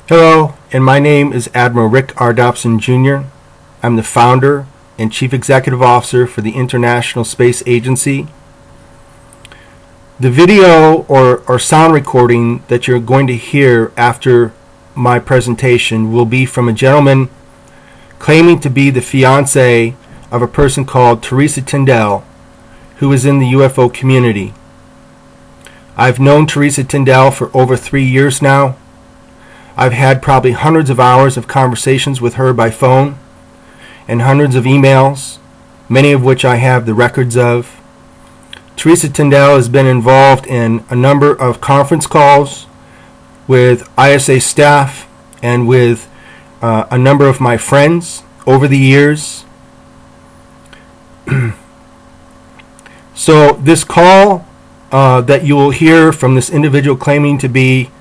Hello, and my name is Admiral Rick R. Dobson Jr. I'm the founder and Chief Executive Officer for the International Space Agency. The video or sound recording that you're going to hear after my presentation will be from a gentleman claiming to be the fiance of a person called Teresa Tindal, who is in the UFO community. I've known Teresa Tindal for over 3 years now. I've had probably hundreds of hours of conversations with her by phone and hundreds of emails, many of which I have the records of. Teresa Tindal has been involved in a number of conference calls with ISA staff and with a number of my friends over the years. So this call that you will hear from this individual claiming to be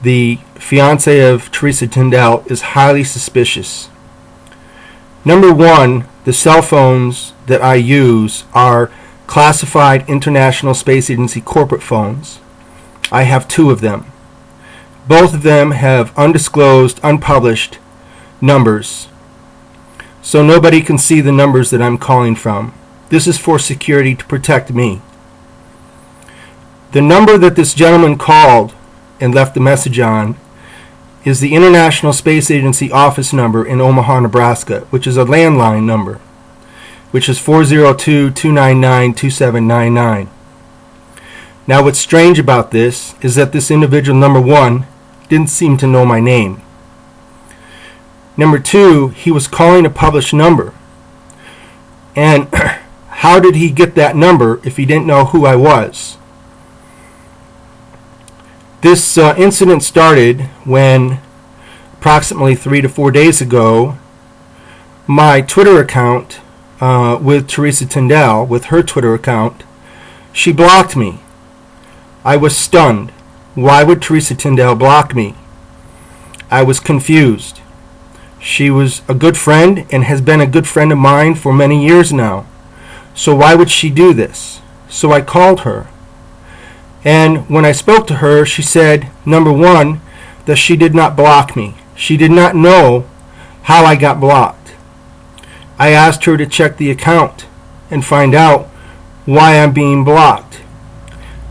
the fiance of Teresa Tindal is highly suspicious. Number one, the cell phones that I use are classified International Space Agency corporate phones. I have 2 of them. Both of them have undisclosed, unpublished numbers, so nobody can see the numbers that I'm calling from. This is for security to protect me. The number that this gentleman called and left a message on is the International Space Agency office number in Omaha, Nebraska, which is a landline number, which is 402-299-2799. Now what's strange about this is that this individual, number one, didn't seem to know my name. Number two, he was calling a published number. And how did he get that number if he didn't know who I was? This incident started when approximately 3 to 4 days ago, my Twitter account with Teresa Tindal, with her Twitter account, she blocked me. I was stunned. Why would Teresa Tindal block me? I was confused. She was a good friend and has been a good friend of mine for many years now. So why would she do this? So I called her. And when I spoke to her, she said, number one, that she did not block me. She did not know how I got blocked. I asked her to check the account and find out why I'm being blocked.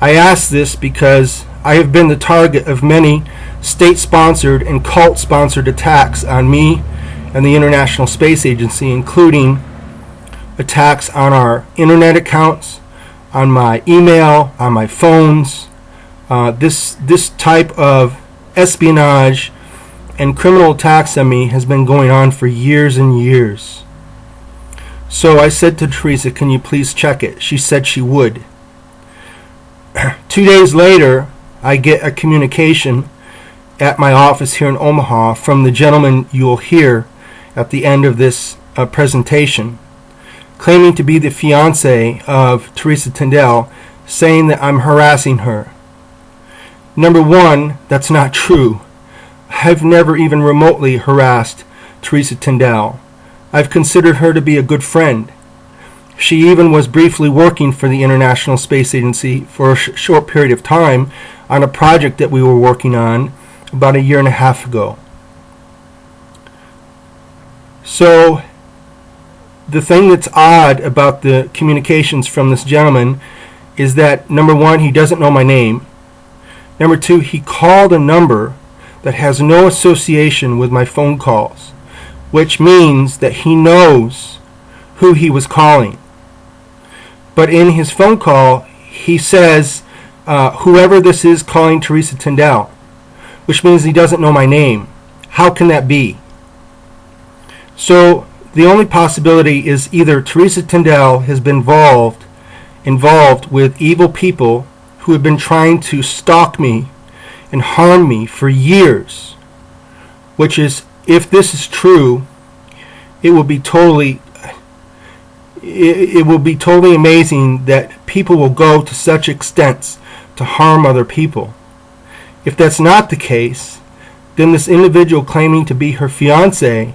I asked this because I have been the target of many state-sponsored and cult-sponsored attacks on me and the International Space Agency, including attacks on our internet accounts, on my email, on my phones. This type of espionage and criminal attacks on me has been going on for years and years. So I said to Teresa, can you please check it? She said she would. 2 days later, I get a communication at my office here in Omaha from the gentleman you'll hear at the end of this presentation, claiming to be the fiance of Teresa Tindal, saying that I'm harassing her. Number one, that's not true. I've never even remotely harassed Teresa Tindal. I've considered her to be a good friend. She even was briefly working for the International Space Agency for a short period of time on a project that we were working on about 1.5 years ago. So the thing that's odd about the communications from this gentleman is that, number one, he doesn't know my name. Number two, he called a number that has no association with my phone calls, which means that he knows who he was calling. But in his phone call, he says, whoever this is calling Teresa Tindal, which means he doesn't know my name. How can that be? So the only possibility is either Teresa Tindal has been involved with evil people who have been trying to stalk me and harm me for years, which is, if this is true, it will be totally amazing that people will go to such extents to harm other people. If that's not the case, then this individual claiming to be her fiance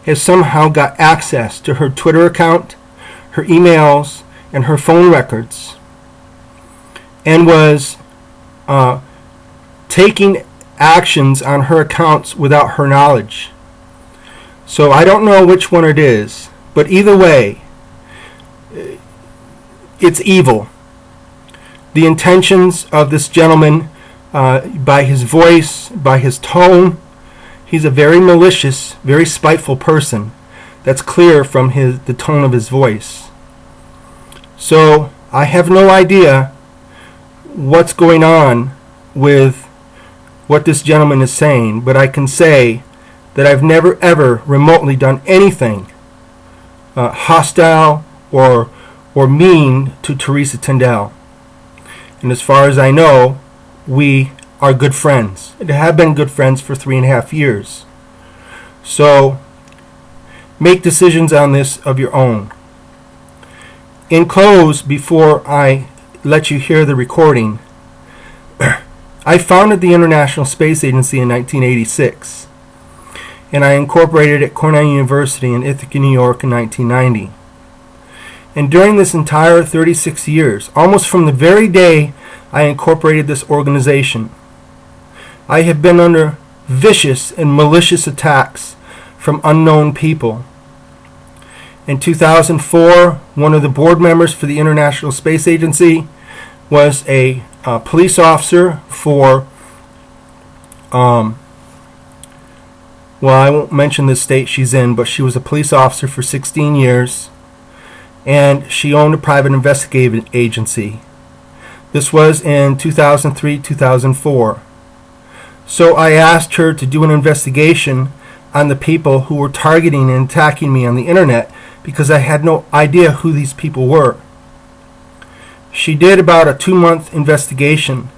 has somehow got access to her Twitter account, her emails, and her phone records, and was taking actions on her accounts without her knowledge. So I don't know which one it is, but either way, it's evil. The intentions of this gentleman, by his voice, by his tone, he's a very malicious, very spiteful person. That's clear from the tone of his voice. So I have no idea what's going on with what this gentleman is saying, but I can say that I've never ever remotely done anything hostile or mean to Teresa Tindal. And as far as I know, we are good friends. And have been good friends for 3.5 years. So make decisions on this of your own. In close, before I let you hear the recording, I founded the International Space Agency in 1986, and I incorporated at Cornell University in Ithaca, New York in 1990. And during this entire 36 years, almost from the very day I incorporated this organization, I have been under vicious and malicious attacks from unknown people. In 2004, one of the board members for the International Space Agency was a police officer for, well, I won't mention the state she's in, but she was a police officer for 16 years, and she owned a private investigative agency. This was in 2003-2004. So I asked her to do an investigation on the people who were targeting and attacking me on the internet, because I had no idea who these people were. She did about a 2-month investigation,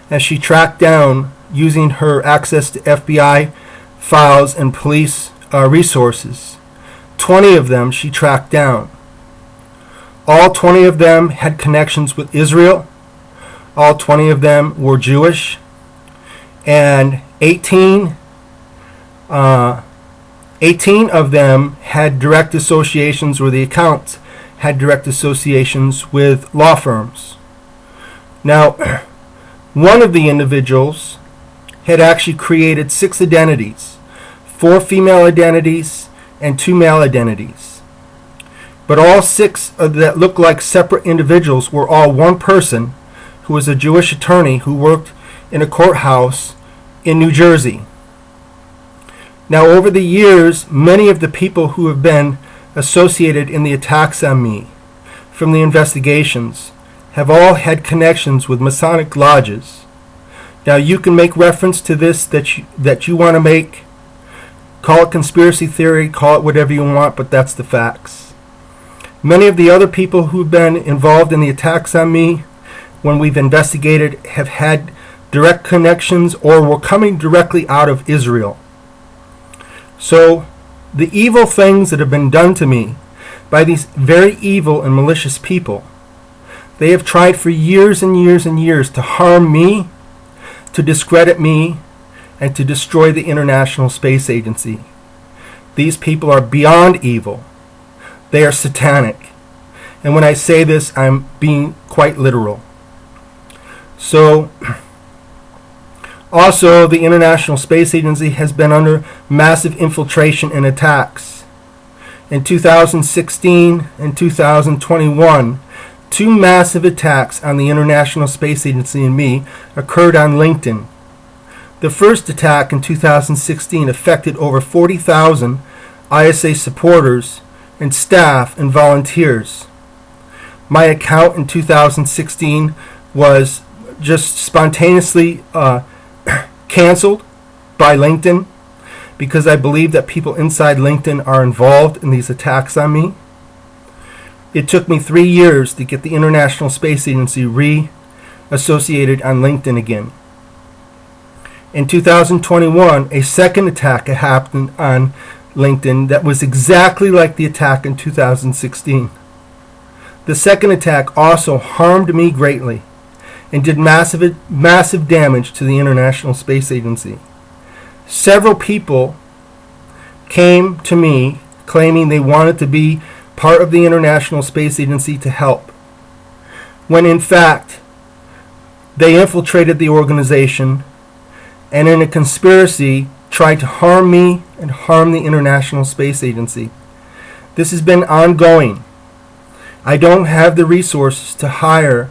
as she tracked down, using her access to FBI files and police resources. 20 of them she tracked down. All 20 of them had connections with Israel. All 20 of them were Jewish. And 18 of them had direct associations, or the accounts had direct associations with law firms. Now, one of the individuals had actually created 6 identities, 4 female identities and 2 male identities. But all 6 that looked like separate individuals were all one person who was a Jewish attorney who worked in a courthouse in New Jersey. Now, over the years, many of the people who have been associated in the attacks on me from the investigations have all had connections with Masonic lodges. Now, you can make reference to this that you want to make. Call it conspiracy theory, call it whatever you want, but that's the facts. Many of the other people who've been involved in the attacks on me, when we've investigated, have had direct connections or were coming directly out of Israel. So, the evil things that have been done to me by these very evil and malicious people, they have tried for years and years and years to harm me, to discredit me, and to destroy the International Space Agency. These people are beyond evil. They are satanic. And when I say this, I'm being quite literal. So, also, the International Space Agency has been under massive infiltration and attacks. In 2016 and 2021, 2 massive attacks on the International Space Agency and me occurred on LinkedIn. The first attack in 2016 affected over 40,000 ISA supporters and staff and volunteers. My account in 2016 was just spontaneously canceled by LinkedIn, because I believe that people inside LinkedIn are involved in these attacks on me. It took me 3 years to get the International Space Agency re-associated on LinkedIn again. In 2021, a second attack happened on LinkedIn that was exactly like the attack in 2016. The second attack also harmed me greatly and did massive damage to the International Space Agency. Several people came to me claiming they wanted to be part of the International Space Agency to help, when in fact they infiltrated the organization and in a conspiracy tried to harm me and harm the International Space Agency. This has been ongoing. I don't have the resources to hire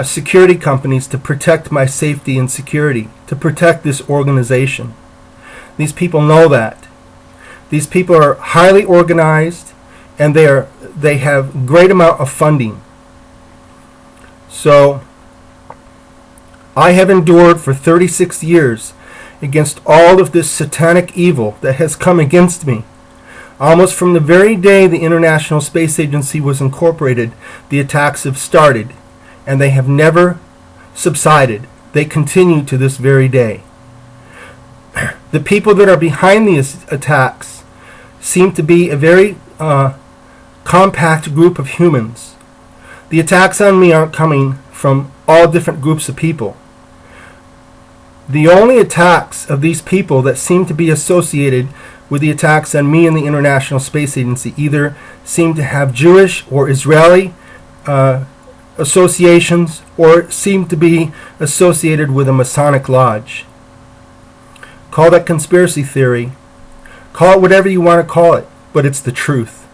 security companies to protect my safety and security, to protect this organization. These people know that. These people are highly organized, and they have great amount of funding. So I have endured for 36 years against all of this satanic evil that has come against me. Almost from the very day the International Space Agency was incorporated, the attacks have started, and they have never subsided. They continue to this very day. The people that are behind these attacks seem to be a very compact group of humans. The attacks on me aren't coming from all different groups of people. The only attacks of these people that seem to be associated with the attacks on me and the International Space Agency either seem to have Jewish or Israeli associations, or seem to be associated with a Masonic lodge. Call that conspiracy theory. Call it whatever you want to call it, but it's the truth.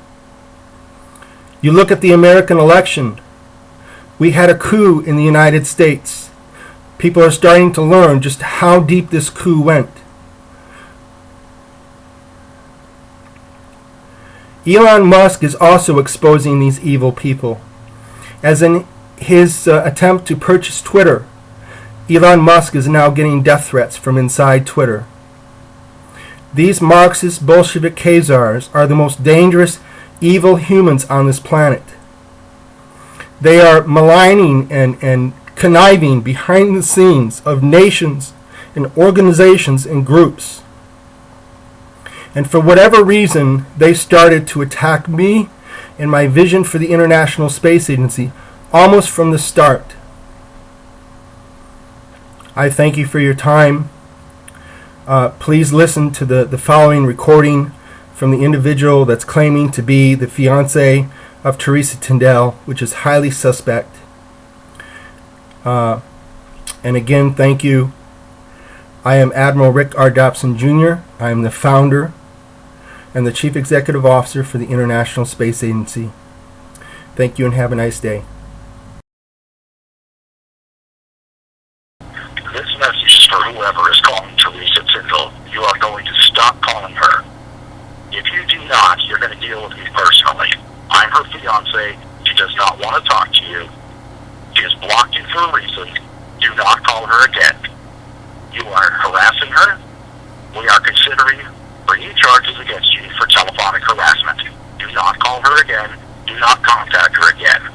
You look at the American election. We had a coup in the United States. People are starting to learn just how deep this coup went. Elon Musk is also exposing these evil people. As in his attempt to purchase Twitter, Elon Musk is now getting death threats from inside Twitter. These Marxist Bolshevik Khazars are the most dangerous, evil humans on this planet. They are maligning and conniving behind the scenes of nations and organizations and groups. And for whatever reason, they started to attack me and my vision for the International Space Agency almost from the start. I thank you for your time. Please listen to the following recording from the individual that's claiming to be the fiance of Teresa Tindal, which is highly suspect. And again, thank you. I am Admiral Rick R. Dobson Jr. I am the founder and the Chief Executive Officer for the International Space Agency. Thank you and have a nice day. This message is for whoever is calling Teresa Tindal. You are going to stop calling her. If you do not, you're going to deal with me personally. I'm her fiance. She does not want to talk to you. She has blocked you for a reason. Do not call her again. You are harassing her. We are considering bringing charges against you for telephonic harassment. Do not call her again. Do not contact her again.